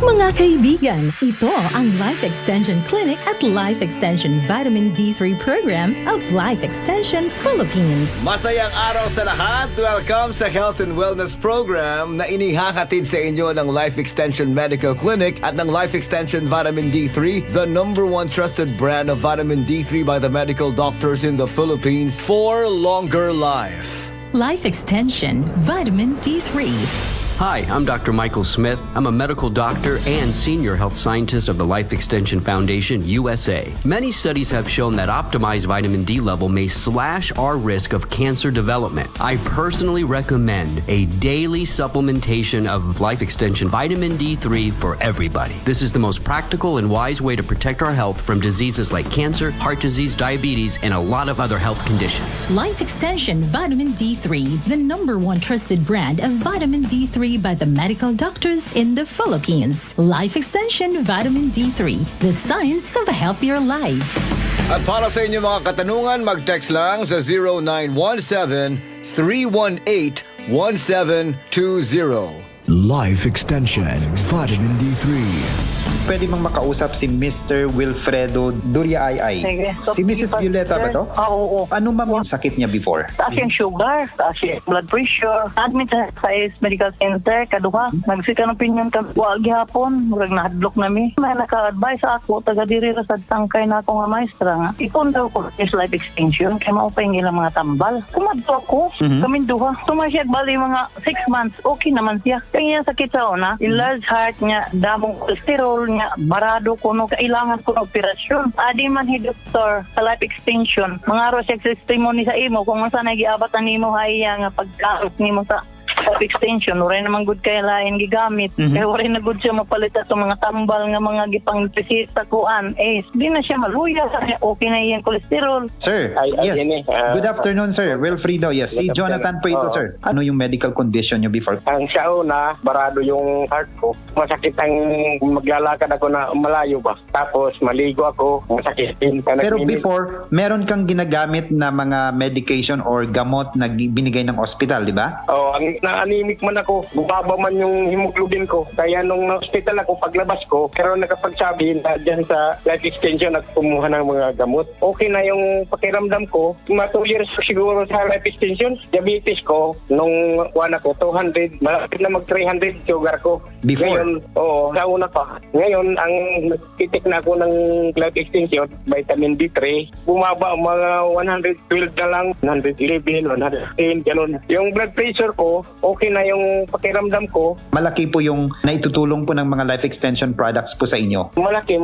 Mga kaibigan, ito ang Life Extension Clinic at Life Extension Vitamin D3 Program of Life Extension Philippines. Masayang araw sa lahat! Welcome sa Health and Wellness Program na inihahatid sa inyo ng Life Extension Medical Clinic at ng Life Extension Vitamin D3, the #1 trusted brand of vitamin D3 by the medical doctors in the Philippines for longer life. Life Extension Vitamin D3. Hi, I'm Dr. Michael Smith. I'm a medical doctor and senior health scientist of the Life Extension Foundation, USA. Many studies have shown that optimized vitamin D level may slash our risk of cancer development. I personally recommend a daily supplementation of Life Extension Vitamin D3 for everybody. This is the most practical and wise way to protect our health from diseases like cancer, heart disease, diabetes, and a lot of other health conditions. Life Extension Vitamin D3, the #1 trusted brand of vitamin D3 by the medical doctors in the Philippines. Life Extension Vitamin D3, the science of a healthier life. At para sa inyo mga katanungan, mag-text lang sa 0917-318-1720. Life Extension Vitamin D3. Pwede mang makausap si Mr. Wilfredo Duriay. Sige. Si Mrs. Violeta ba to? Oo. Ano ma'am yung sakit niya before? Taas yung sugar, taas yung blood pressure. Admit sa medical center, kaduha. Nagsika ng pinyon ka, wag hapon, murag nahadlok nami. May naka-advise ako, taga diri ra sa tangkay na ako nga maestra nga. Ikon daw ko is life extension, kaya maupay ilang mga tambal. Kumadto ako, kaming duha. Tumasyag bali mga 6 months, okay naman siya. Kaya sakit sa una, enlarged heart niya, damong cholesterol niya, barado ko no, kailangan ko ng operasyon. Adi man hi doktor sa life extension, mga ro siya testimony sa imo kung masa nagiabatan nimo haya nga pagkaot nimo sa life extension, wala naman good kaya lain gigamit. Kaya wala na good siya mapalit at mga tambal nga mga gipang presita kuan. Di na siya maluya. Okay na yung cholesterol. Sir, yes. Good afternoon, sir. Wilfredo, yes. Si Jonathan po ito, sir. Ano yung medical condition niyo before? Ang sa una, barado yung heart ko. Masakit ang maglalakad ako na malayo ba. Tapos maligo ako, masakit din. Pero before, meron kang ginagamit na mga medication or gamot na binigay ng hospital, di ba? Oh, ang na-anemic man ako, bumaba man yung hemoglobin ko. Kaya nung na-hospital ako, paglabas ko, pero nakapagsabi na dyan sa life extension at kumuha ng mga gamot. Okay na yung pakiramdam ko. Mga 2 years siguro sa life extension. Diabetes ko, nung kuwan ako, 200, malapit na mag-300 sugar ko. Before? Ngayon, oo, sa una pa. Ngayon, ang titik na ako ng life extension, vitamin D3, bumaba mga 112 na lang, 111, 110, ganun. Yung blood pressure ko, okay na yung pakiramdam ko. Malaki po yung naitutulong po ng mga life extension products po sa inyo. Malaki.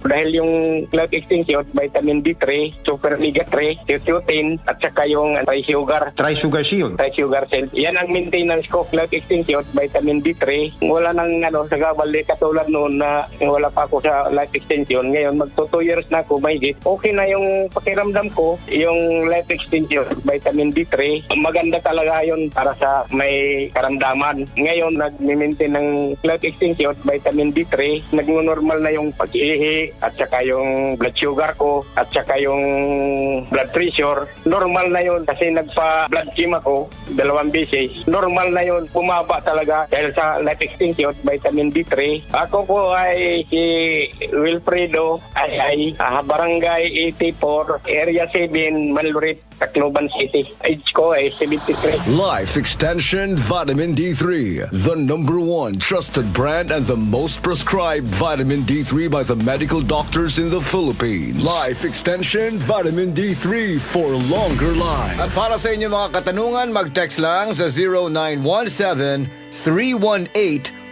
Dahil yung life extension, vitamin D3, super omega 3, lutein, at saka yung tri-sugar. Tri-sugar shield. Tri-sugar cell. Yan ang maintenance ko, life extension, vitamin D3. Wala nang sa gabali katulad noon na wala pa ako sa life extension. Ngayon, magto 2 years na ako, mahigit. Okay na yung pakiramdam ko, yung life extension, vitamin D3. Maganda talaga yun para sa may karamdaman. Ngayon, nag-maintain ng life extension, vitamin D3. Nag-normal na yung pag-ihi at saka yung blood sugar ko at saka yung blood pressure. Normal na yun kasi nagpa-blood chem ako 2 beses. Normal na yun. Bumaba talaga dahil sa life extension, vitamin D3. Ako po ay si Wilfredo ay Barangay 84, Area 7, Manlurit, Tacloban City. Age ko ay 73. Life Extension Vitamin D3, the #1 trusted brand and the most prescribed vitamin D3 by the medical doctors in the Philippines. Life Extension Vitamin D3 for longer life. At para sa inyo mga katanungan, mag-text lang sa 0917-318-1720.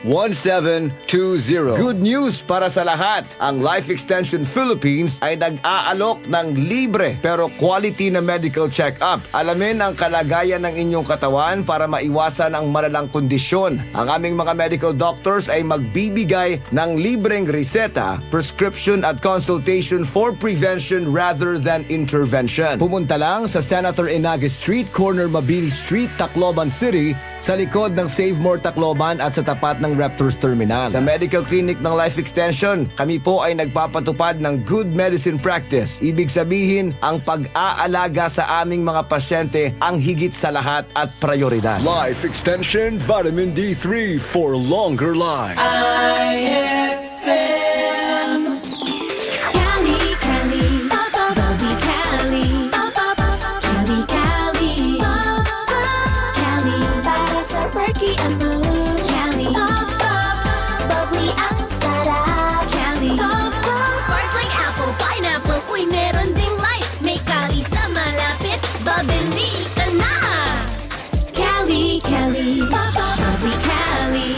Good news para sa lahat. Ang Life Extension Philippines ay nag-aalok ng libre pero quality na medical check-up. Alamin ang kalagayan ng inyong katawan para maiwasan ang malalang kondisyon. Ang aming mga medical doctors ay magbibigay ng libreng reseta, prescription at consultation for prevention rather than intervention. Pumunta lang sa Senator Inagis Street, corner Mabini Street, Tacloban City, sa likod ng Save More Tacloban at sa tapat ng ng Raptors Terminal. Sa medical clinic ng Life Extension, kami po ay nagpapatupad ng good medicine practice. Ibig sabihin, ang pag-aalaga sa aming mga pasyente ang higit sa lahat at prioridad. Life Extension Vitamin D3 for longer life. Cali, Cali, Bobby Cali, Cali, Cali, Cali, para sa perky ang mood. Cali, bubbly ang sarap. Cali, sparkling apple, pineapple, uy meron ding light. May Cali sa malapit, babili ka na. Cali, Cali, bubbly Cali,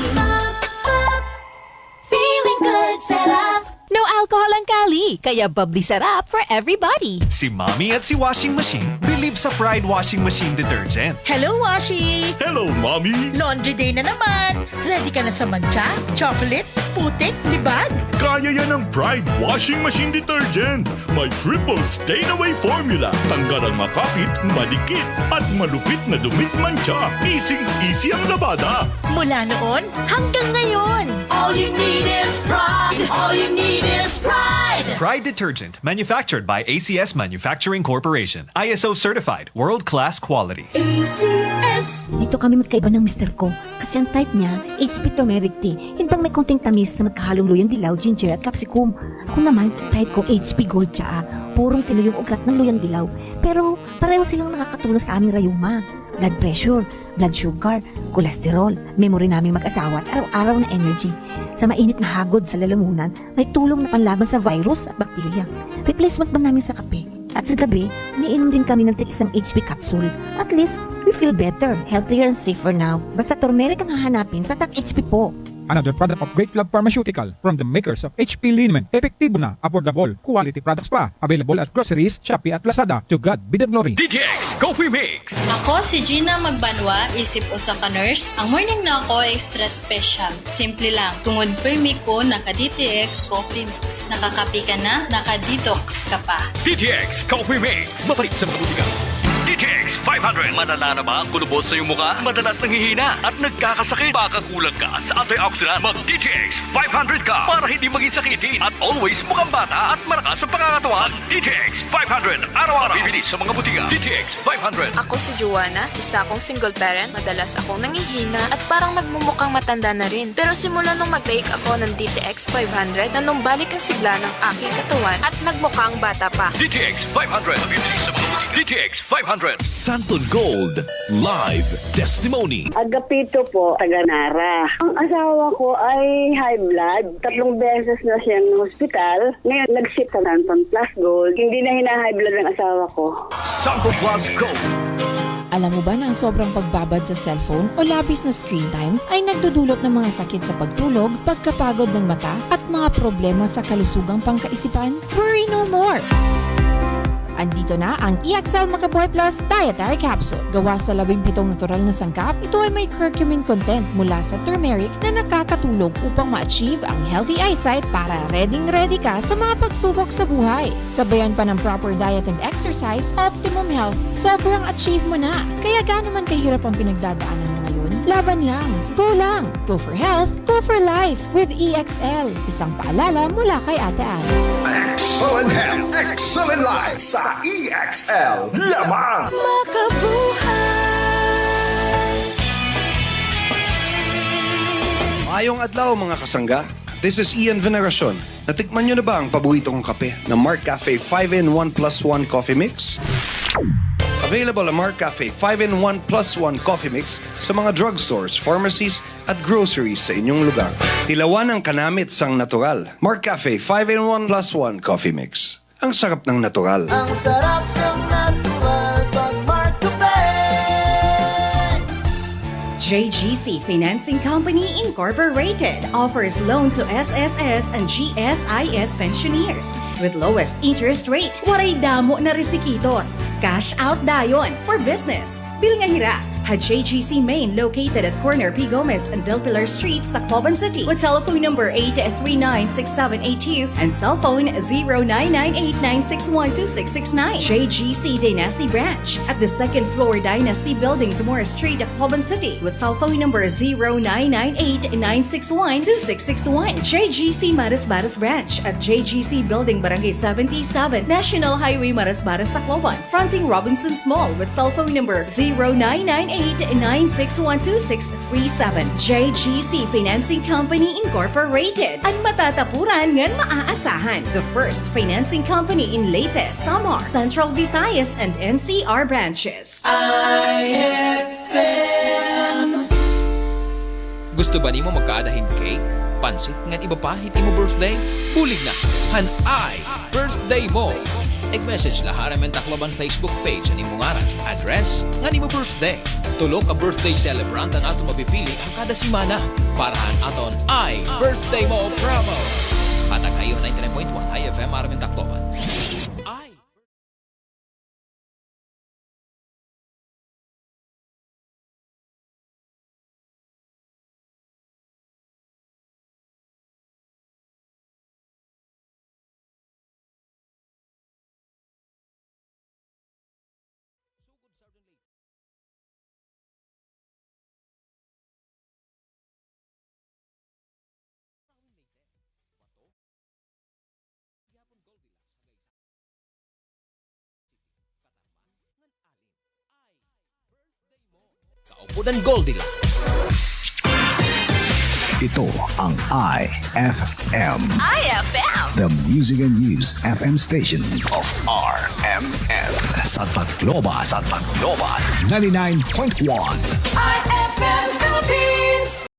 feeling good, sarap. No alcohol ang Cali, kaya bubbly sarap for everybody. Si Mommy at si Washing Machine believe sa Pride Washing Machine Detergent. Hello, Washi! Hello, Mommy! Laundry day na naman. Ready ka na sa mancha, chocolate, putik, libag? Kaya yan ang Pride Washing Machine Detergent. May triple stain-away formula. Tanggal ang makapit, malikit, at malupit na dumit mancha. Easy ang labada. Mula noon hanggang ngayon. All you need is pride. All you need is pride. Pride Detergent, manufactured by ACS Manufacturing Corporation. ISO certified, world-class quality. ACS. Dito kami magkaiba ng mister ko. Kasi ang type niya, HP turmeric tea. Yun bang may konting tamis na magkahalong luyang dilaw, ginger at capsicum. Ako naman, type ko HP gold tsaa. Purong tilo yung ugat ng luyang dilaw. Pero pareho silang nakakatulong sa aming rayuma. Blood pressure, blood sugar, kolesterol, memory naming mag-asawa at araw-araw na energy. Sa mainit na hagod sa lalamunan, may tulong na panlaban sa virus at bakterya. Replacement ba namin sa kape? At sa gabi, umiinom din kami ng isang HP capsule. At least, we feel better, healthier and safer now. Basta turmeric ang hahanapin, tatak HP po. Another product of Great Love Pharmaceutical from the makers of HP Liniment. Epektibo na, affordable, quality products pa. Available at groceries, Shopee at Lazada. To God be the glory. DTX Coffee Mix. Ako si Gina Magbanwa, isip usa ka nurse. Ang morning na ako extra special. Simple lang. Tungod permi ko naka-DTX Coffee Mix. Nakakapi ka na, naka-detox ka pa. DTX Coffee Mix. Mabalik sa mga butikan. DTX 500. Madala na ba ang kulubot sa iyong mukha? Madalas nanghihina at nagkakasakit. Baka kulang ka sa antioxidant. Mag-DTX 500 ka para hindi maging sakitin at always mukhang bata at malakas sa pangangatawan. DTX 500. Araw-araw. Bibili sa mga butika. DTX 500. Ako si Joanna, isa akong single parent. Madalas akong nangihina at parang nagmumukhang matanda na rin. Pero simula nung mag-take ako ng DTX 500, nanumbalik ang sigla ng aking katawan at nagmukhang bata pa. DTX 500. Bibili sa mga butika. DTX 500. Santon Gold Live Testimony. Agapito po, taga Nara. Ang asawa ko ay high blood. 3 beses na siya ng hospital. Ngayon, nag-ship sa Santon Plus Gold. Hindi na hina-high blood ng asawa ko. Santon Plus Gold. Alam mo ba na ang sobrang pagbabad sa cellphone o labis na screen time ay nagdudulot ng mga sakit sa pagtulog, pagkapagod ng mata at mga problema sa kalusugang pangkaisipan? Worry no more! Andito na ang EXL Makabuhay Plus Dietary Capsule. Gawa sa 17 natural na sangkap, ito ay may curcumin content mula sa turmeric na nakakatulong upang ma-achieve ang healthy eyesight para ready ka sa mga pagsubok sa buhay. Sabayan pa ng proper diet and exercise, optimum health, sobrang achieve mo na. Kaya gaano man kahirap ang pinagdadaanan mo ngayon, laban lang, go lang. Go for health, go for life with EXL. Isang paalala mula kay Ate Anne. Excellent health, excellent life sa EXL. Lamang Mayong adlaw mga kasangga. This is Ian Veneracion. Natikman nyo na ba ang paborito kong kape na Mark Cafe 5-in-1 plus 1 Coffee Mix? Available ang Mark Cafe 5-in-1 plus 1 Coffee Mix sa mga drugstores, pharmacies at groceries sa inyong lugar. Tilawan ang kanamit sang natural. Mark Cafe 5-in-1 plus 1 Coffee Mix. Ang sarap ng natural. Ang sarap ng natural pag Mark Cafe. JGC Financing Company Incorporated offers loan to SSS and GSIS pensioners with lowest interest rate. Waray damo na resikitos. Cash out dayon for business. Bil nga hira. at JGC Main located at corner P. Gomez and Del Pilar Streets, Tacloban City with telephone number 839-6782 and cell phone 0998-961-2669. JGC Dynasty Branch at the second floor Dynasty Building, Zamora Street, Tacloban City with cell phone number 0998-961-2661. JGC Maras Branch at JGC Building, Barangay 77, National Highway Maras, Tacloban, fronting Robinson's Mall with cell phone number 0998-961-2637. JGC Financing Company Incorporated. Ang matatapuran ngan maaasahan. The first financing company in Leyte, Samar, Central Visayas, and NCR branches. Gusto ba nimo magkaadahin cake? Pansit ngan iba pa hiti mo birthday? Bulig na! Han-ay! Birthday mo! Nag-message lahat ang Tacloban Facebook page ang imong ngaran, address, nga nimo birthday. Tulo ka birthday celebrant ang ato mapipili ang kada simana. Parahan aton ay Birthday Mo promo! Patag kayo 99.1 IFM Aramin Tacloban. Kaupudan Goldilocks. Ito ang IFM. IFM. The Music and News FM station of RMN. Sa Tacloban. 99.1. IFM Philippines.